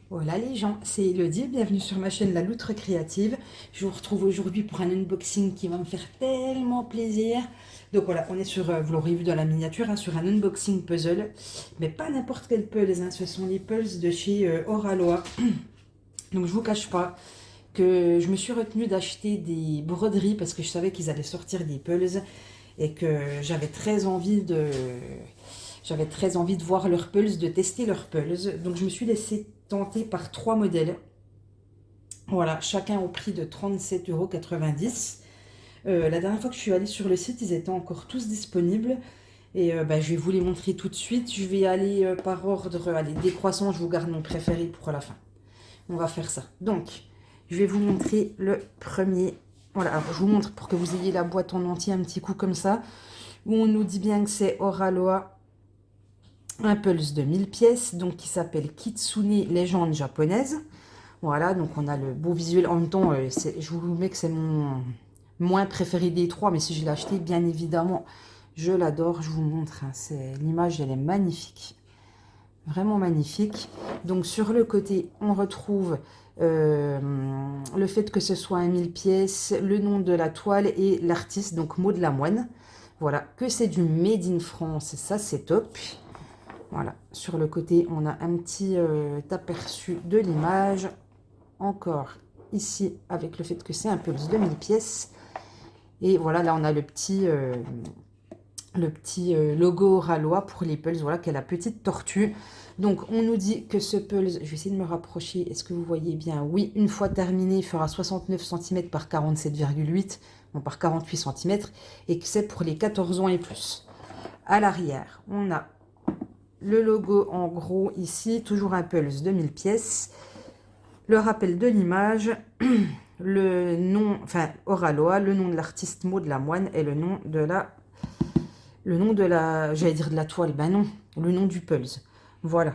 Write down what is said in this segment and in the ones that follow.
Hola les gens, c'est Elodie, bienvenue sur ma chaîne La Loutre Créative. Je vous retrouve aujourd'hui pour un unboxing qui va me faire tellement plaisir. Donc voilà, on est sur, vous l'aurez vu dans la miniature, hein, sur un unboxing puzzle. Mais pas n'importe quel puzzle, hein, ce sont les puzzles de chez Oralois. Donc je vous cache pas que je me suis retenue d'acheter des broderies parce que je savais qu'ils allaient sortir des puzzles et que j'avais très envie de voir leur pulse, de tester leur pulse. Donc je me suis laissée tenter par trois modèles. Voilà, chacun au prix de 37,90 €. La dernière fois que je suis allée sur le site, ils étaient encore tous disponibles. Et je vais vous les montrer tout de suite. Je vais aller par ordre, allez, décroissant, je vous garde mon préféré pour la fin. On va faire ça. Donc, je vais vous montrer le premier. Voilà, alors je vous montre pour que vous ayez la boîte en entier, un petit coup comme ça, où on nous dit bien que c'est Oralois Impulse de 1000 pièces, donc qui s'appelle Kitsune Légende japonaise. Voilà, donc on a le beau visuel. En même temps, je vous mets que c'est mon moins préféré des trois, mais si je l'ai acheté, bien évidemment, je l'adore. Je vous montre, hein, l'image, elle est magnifique. Vraiment magnifique. Donc sur le côté, on retrouve le fait que ce soit un 1000 pièces, le nom de la toile et l'artiste, donc Maud Lamoine. Voilà, que c'est du Made in France, ça c'est top. Voilà, sur le côté, on a un petit aperçu de l'image. Encore ici, avec le fait que c'est un Pulse de 1000 pièces. Et voilà, là, on a le petit logo Ralois pour les Pulse. Voilà, qui est la petite tortue. Donc, on nous dit que ce Pulse, je vais essayer de me rapprocher. Est-ce que vous voyez bien? Oui, une fois terminé, il fera 69 cm par 47,8, bon, par 48 cm. Et que c'est pour les 14 ans et plus. À l'arrière, on a le logo en gros ici, toujours un Pulse de 1000 pièces. Le rappel de l'image, le nom, enfin Oralois, le nom de l'artiste Maud Lamoine et le nom de la, j'allais dire de la toile, ben non, le nom du Pulse. Voilà.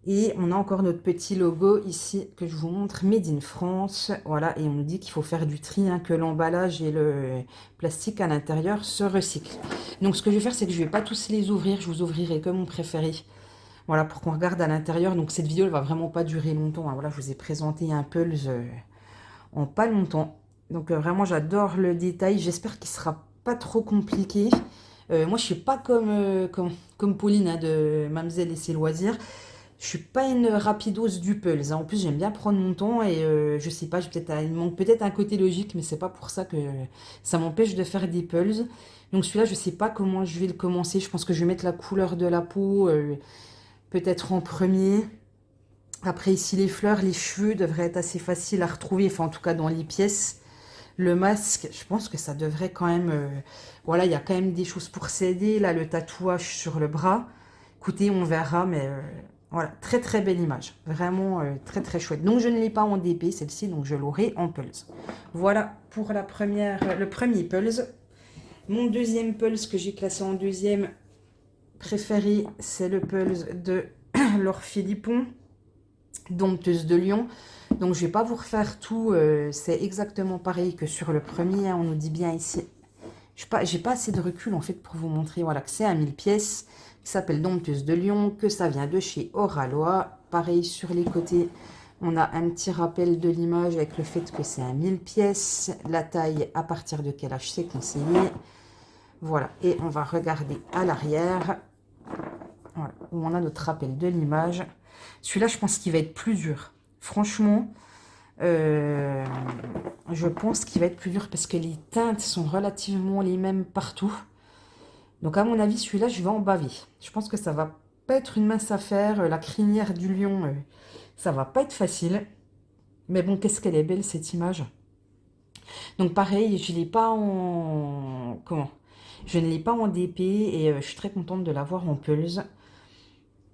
Et on a encore notre petit logo ici que je vous montre, Made in France. Voilà, et on nous dit qu'il faut faire du tri, hein, que l'emballage et le plastique à l'intérieur se recyclent. Donc ce que je vais faire, c'est que je ne vais pas tous les ouvrir, je vous ouvrirai que mon préféré. Voilà, pour qu'on regarde à l'intérieur. Donc cette vidéo, elle va vraiment pas durer longtemps, hein. Voilà, je vous ai présenté un Pulse en pas longtemps. Donc vraiment, j'adore le détail. J'espère qu'il sera pas trop compliqué. Moi, je suis pas comme Pauline, hein, de Mamzelle et ses loisirs. Je suis pas une rapidos du Pulse, hein. En plus, j'aime bien prendre mon temps et je sais pas, il manque peut-être un côté logique, mais c'est pas pour ça que ça m'empêche de faire des Pulse. Donc celui-là, je sais pas comment je vais le commencer. Je pense que je vais mettre la couleur de la peau, peut-être en premier. Après, ici, les fleurs, les cheveux devraient être assez faciles à retrouver, enfin en tout cas dans les pièces. Le masque, je pense que ça devrait quand même... voilà, il y a quand même des choses pour s'aider. Là, le tatouage sur le bras. Écoutez, on verra, mais voilà, très très belle image. Vraiment très très chouette. Donc, je ne l'ai pas en DP, celle-ci, donc je l'aurai en Pulse. Voilà pour le premier Pulse. Mon deuxième Pulse que j'ai classé en deuxième préféré, c'est le Pulse de Laure Philippon, dompteuse de Lyon. Donc je vais pas vous refaire tout, c'est exactement pareil que sur le premier, hein. On nous dit bien ici, j'ai pas assez de recul en fait pour vous montrer, voilà, que c'est un 1000 pièces, qui s'appelle Dompteuse de Lyon, que ça vient de chez Oralois. Pareil sur les côtés, on a un petit rappel de l'image avec le fait que c'est un 1000 pièces, la taille à partir de quel âge c'est conseillé. Voilà, et on va regarder à l'arrière, voilà, où on a notre rappel de l'image. Celui-là, je pense qu'il va être plus dur. Franchement, je pense qu'il va être plus dur parce que les teintes sont relativement les mêmes partout. Donc, à mon avis, celui-là, je vais en baver. Je pense que ça va pas être une mince affaire. La crinière du lion, ça va pas être facile. Mais bon, qu'est-ce qu'elle est belle, cette image. Donc, pareil, je l'ai pas en... Comment? Je ne l'ai pas en DP et je suis très contente de l'avoir en Pulse.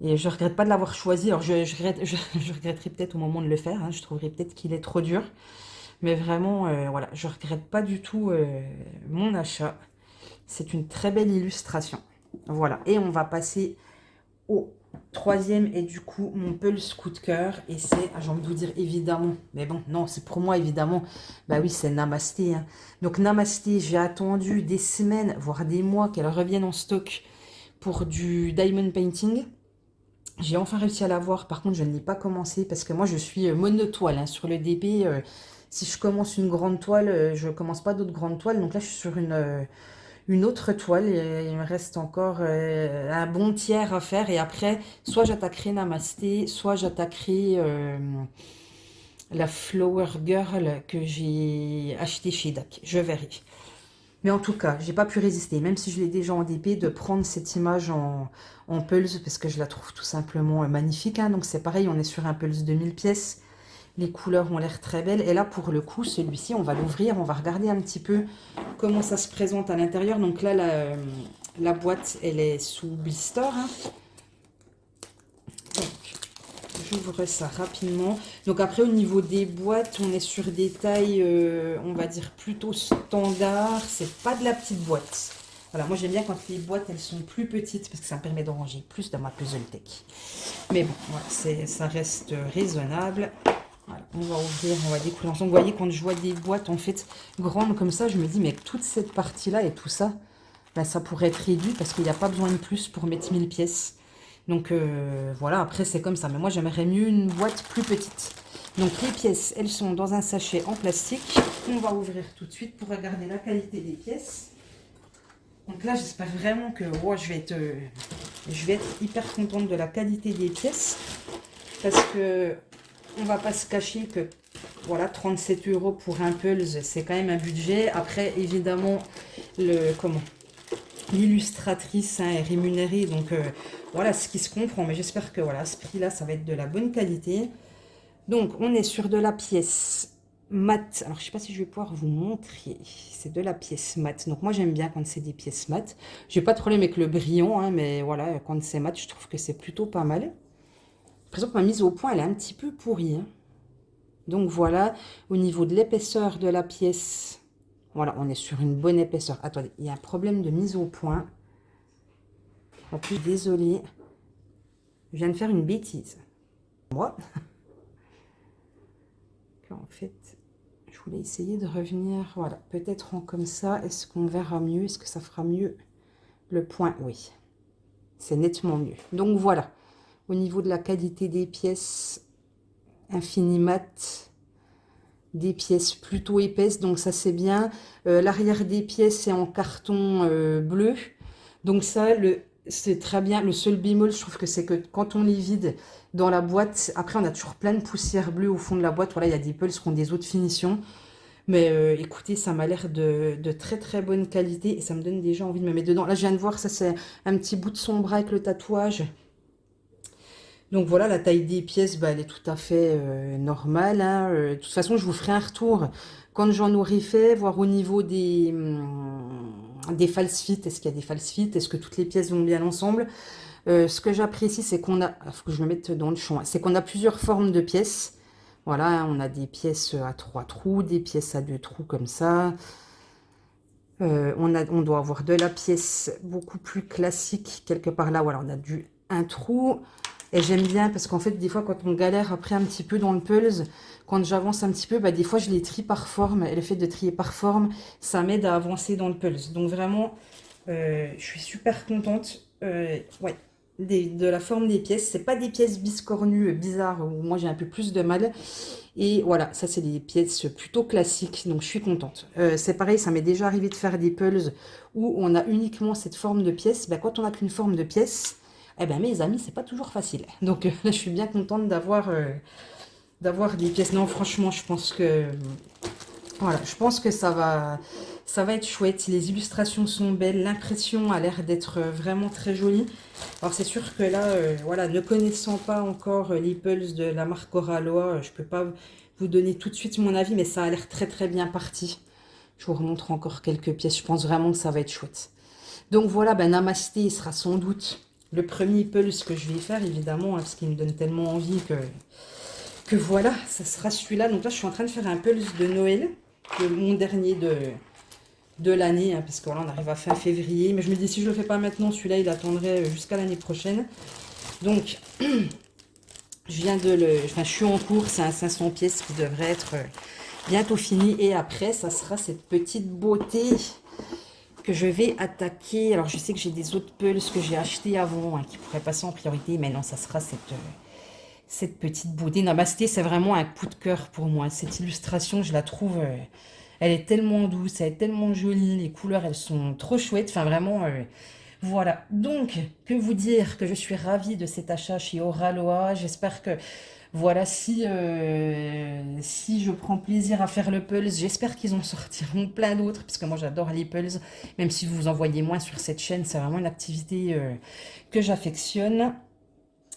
Et je regrette pas de l'avoir choisi. Alors je regretterai peut-être au moment de le faire, hein. Je trouverai peut-être qu'il est trop dur. Mais vraiment, voilà, je regrette pas du tout mon achat. C'est une très belle illustration. Voilà, et on va passer au troisième et du coup mon Pulse coup de cœur. Et c'est, j'ai envie de vous dire évidemment, mais bon, non, c'est pour moi évidemment. Bah oui, c'est Namasté, hein. Donc Namasté, j'ai attendu des semaines, voire des mois qu'elle revienne en stock pour du diamond painting. J'ai enfin réussi à l'avoir. Par contre, je ne l'ai pas commencé parce que moi, je suis monotoile hein. Sur le DP, si je commence une grande toile, je commence pas d'autres grandes toiles. Donc là, je suis sur une autre toile et il me reste encore un bon tiers à faire. Et après, soit j'attaquerai Namasté, soit j'attaquerai la Flower Girl que j'ai acheté chez DAC. Je verrai. Mais en tout cas, j'ai pas pu résister, même si je l'ai déjà en DP, de prendre cette image en Pulse, parce que je la trouve tout simplement magnifique. Hein. Donc c'est pareil, on est sur un Pulse de 1000 pièces. Les couleurs ont l'air très belles. Et là, pour le coup, celui-ci, on va l'ouvrir. On va regarder un petit peu comment ça se présente à l'intérieur. Donc là, la boîte, elle est sous blister. Hein. Donc, j'ouvre ça rapidement. Donc après, au niveau des boîtes, on est sur des tailles, on va dire, plutôt standard. C'est pas de la petite boîte. Voilà, moi j'aime bien quand les boîtes, elles sont plus petites parce que ça me permet de ranger plus dans ma puzzle tech. Mais bon, voilà, ça reste raisonnable. Voilà, on va ouvrir, on va découvrir ensemble. Vous voyez, quand je vois des boîtes en fait grandes comme ça, je me dis, mais toute cette partie-là et tout ça, ben, ça pourrait être réduit parce qu'il n'y a pas besoin de plus pour mettre 1000 pièces. Donc voilà, après c'est comme ça. Mais moi j'aimerais mieux une boîte plus petite. Donc les pièces, elles sont dans un sachet en plastique. On va ouvrir tout de suite pour regarder la qualité des pièces. Donc là j'espère vraiment que je vais être hyper contente de la qualité des pièces. Parce que on va pas se cacher que voilà, 37 € pour un Pulse, c'est quand même un budget. Après évidemment, l'illustratrice est rémunérée, donc voilà ce qui se comprend, mais j'espère que voilà, ce prix-là, ça va être de la bonne qualité. Donc, on est sur de la pièce mat. Alors, je sais pas si je vais pouvoir vous montrer. C'est de la pièce mat. Donc, moi, j'aime bien quand c'est des pièces mat. J'ai pas de problème avec le brillant, hein, mais voilà, quand c'est mat, je trouve que c'est plutôt pas mal. Par exemple, ma mise au point, elle est un petit peu pourrie. Hein. Donc, voilà, au niveau de l'épaisseur de la pièce... Voilà, on est sur une bonne épaisseur. Attendez, il y a un problème de mise au point. En plus, désolée. Je viens de faire une bêtise. Moi. En fait, je voulais essayer de revenir. Voilà, peut-être en comme ça. Est-ce qu'on verra mieux? Est-ce que ça fera mieux le point? Oui. C'est nettement mieux. Donc voilà. Au niveau de la qualité des pièces, Infinimat. Des pièces plutôt épaisses, donc ça c'est bien. L'arrière des pièces est en carton bleu, donc ça c'est très bien. Le seul bémol, je trouve que c'est que quand on les vide dans la boîte, après on a toujours plein de poussière bleue au fond de la boîte. Voilà, il y a des pulses qui ont des autres finitions, mais écoutez, ça m'a l'air de très très bonne qualité et ça me donne déjà envie de me mettre dedans. Là je viens de voir, ça c'est un petit bout de son bras avec le tatouage. Donc voilà, la taille des pièces, bah, elle est tout à fait normale. Hein. De toute façon, je vous ferai un retour quand j'en aurai fait, voir au niveau des false fit. Est-ce qu'il y a des false fit? Est-ce que toutes les pièces vont bien ensemble? Ce que j'apprécie, c'est qu'on a... Il faut que je me mette dans le champ. C'est qu'on a plusieurs formes de pièces. Voilà, hein, on a des pièces à 3 trous, des pièces à 2 trous comme ça. On doit avoir de la pièce beaucoup plus classique quelque part là. Voilà, on a du 1 trou. Et j'aime bien parce qu'en fait, des fois, quand on galère après un petit peu dans le Pulse, quand j'avance un petit peu, bah, des fois, je les trie par forme. Et le fait de trier par forme, ça m'aide à avancer dans le Pulse. Donc vraiment, je suis super contente ouais, de la forme des pièces. C'est pas des pièces biscornues bizarres où moi, j'ai un peu plus de mal. Et voilà, ça, c'est des pièces plutôt classiques. Donc, je suis contente. C'est pareil, ça m'est déjà arrivé de faire des Pulse où on a uniquement cette forme de pièce. Bah, quand on n'a qu'une forme de pièce... Eh bien, mes amis, c'est pas toujours facile. Donc, là, je suis bien contente d'avoir des pièces. Non, franchement, je pense que... Voilà, je pense que ça va être chouette. Les illustrations sont belles. L'impression a l'air d'être vraiment très jolie. Alors, c'est sûr que là, voilà, ne connaissant pas encore les Pulse de la marque Corallois, je peux pas vous donner tout de suite mon avis, mais ça a l'air très, très bien parti. Je vous remontre encore quelques pièces. Je pense vraiment que ça va être chouette. Donc, voilà, ben, Namasté sera sans doute... le premier Pulse que je vais faire, évidemment, hein, parce qu'il me donne tellement envie que voilà, ça sera celui-là. Donc là, je suis en train de faire un Pulse de Noël, mon dernier de l'année, hein, parce que voilà, on arrive à fin février. Mais je me dis, si je ne le fais pas maintenant, celui-là, il attendrait jusqu'à l'année prochaine. Donc, je suis en cours, c'est un 500 pièces qui devrait être bientôt fini. Et après, ça sera cette petite beauté que je vais attaquer. Alors, je sais que j'ai des autres pulls que j'ai achetés avant hein, qui pourraient passer en priorité. Mais non, ça sera cette petite beauté. Namasté, c'est vraiment un coup de cœur pour moi. Cette illustration, je la trouve... elle est tellement douce, elle est tellement jolie. Les couleurs, elles sont trop chouettes. Enfin, vraiment... voilà. Donc, que vous dire que je suis ravie de cet achat chez Oraloa. J'espère que... Voilà, si je prends plaisir à faire le Pulse, j'espère qu'ils en sortiront plein d'autres, parce que moi j'adore les Pulse, même si vous en voyez moins sur cette chaîne, c'est vraiment une activité que j'affectionne.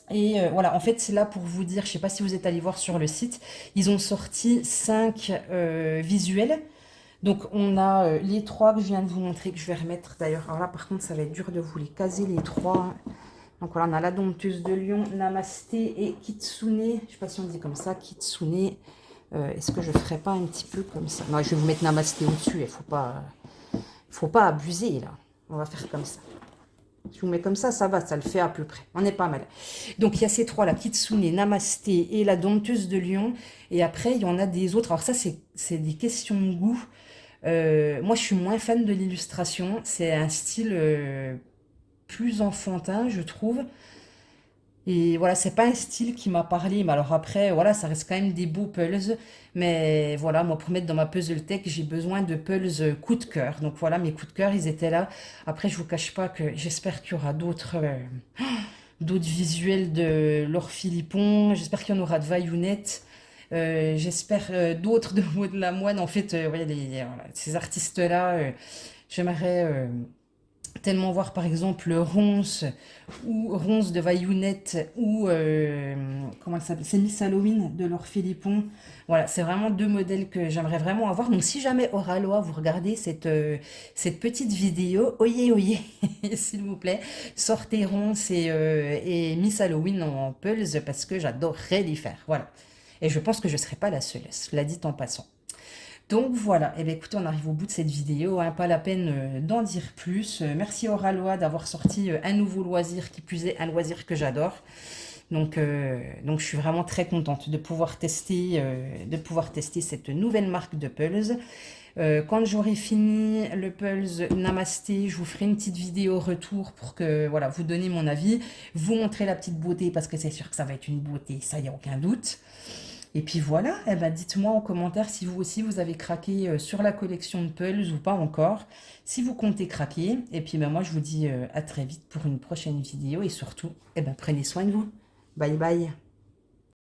Et voilà, en fait, c'est là pour vous dire, je sais pas si vous êtes allé voir sur le site, ils ont sorti 5 visuels. Donc, on a les 3 que je viens de vous montrer, que je vais remettre d'ailleurs. Alors là, par contre, ça va être dur de vous les caser, les 3. Donc voilà, on a la dompteuse de lion, Namasté et Kitsune. Je ne sais pas si on dit comme ça, Kitsune. Est-ce que je ne ferais pas un petit peu comme ça? Non, je vais vous mettre Namasté au-dessus. Il ne faut pas abuser, là. On va faire comme ça. Si je vous mets comme ça va, ça le fait à peu près. On est pas mal. Donc, il y a ces 3 là, Kitsune, Namasté et la dompteuse de lion. Et après, il y en a des autres. Alors ça, c'est des questions de goût. Moi, je suis moins fan de l'illustration. C'est un style plus enfantin, je trouve. Et voilà, c'est pas un style qui m'a parlé. Mais alors après, voilà, ça reste quand même des beaux pulls. Mais voilà, moi, pour mettre dans ma puzzle tech, j'ai besoin de pulls coup de cœur. Donc voilà, mes coups de cœur, ils étaient là. Après, je vous cache pas que j'espère qu'il y aura d'autres visuels de Laure Philippon. J'espère qu'il y en aura de Vaillounette. J'espère d'autres de Maud Lamoine. En fait, ouais, voilà, ces artistes-là, j'aimerais tellement voir par exemple Ronce ou Ronce de Vaillounette ou comment elle s'appelle, c'est Miss Halloween de Laure Philippon. Voilà, c'est vraiment 2 modèles que j'aimerais vraiment avoir. Donc si jamais Oraloa, vous regardez cette petite vidéo, oyez, oyez, s'il vous plaît, sortez Ronce et Miss Halloween en Pulse parce que j'adorerais les faire. Voilà. Et je pense que je ne serai pas la seule, cela dit en passant. Donc voilà, et bien écoutez, on arrive au bout de cette vidéo, hein, pas la peine d'en dire plus. Merci Oraloa d'avoir sorti un nouveau loisir, qui plus est un loisir que j'adore. Donc je suis vraiment très contente de pouvoir tester cette nouvelle marque de Pulse. Quand j'aurai fini le Pulse Namasté, je vous ferai une petite vidéo retour pour que voilà, vous donner mon avis, vous montrer la petite beauté parce que c'est sûr que ça va être une beauté, ça y a aucun doute. Et puis voilà, eh ben dites-moi en commentaire si vous aussi vous avez craqué sur la collection de Pulse ou pas encore, si vous comptez craquer. Et puis ben moi je vous dis à très vite pour une prochaine vidéo et surtout, eh ben prenez soin de vous. Bye bye.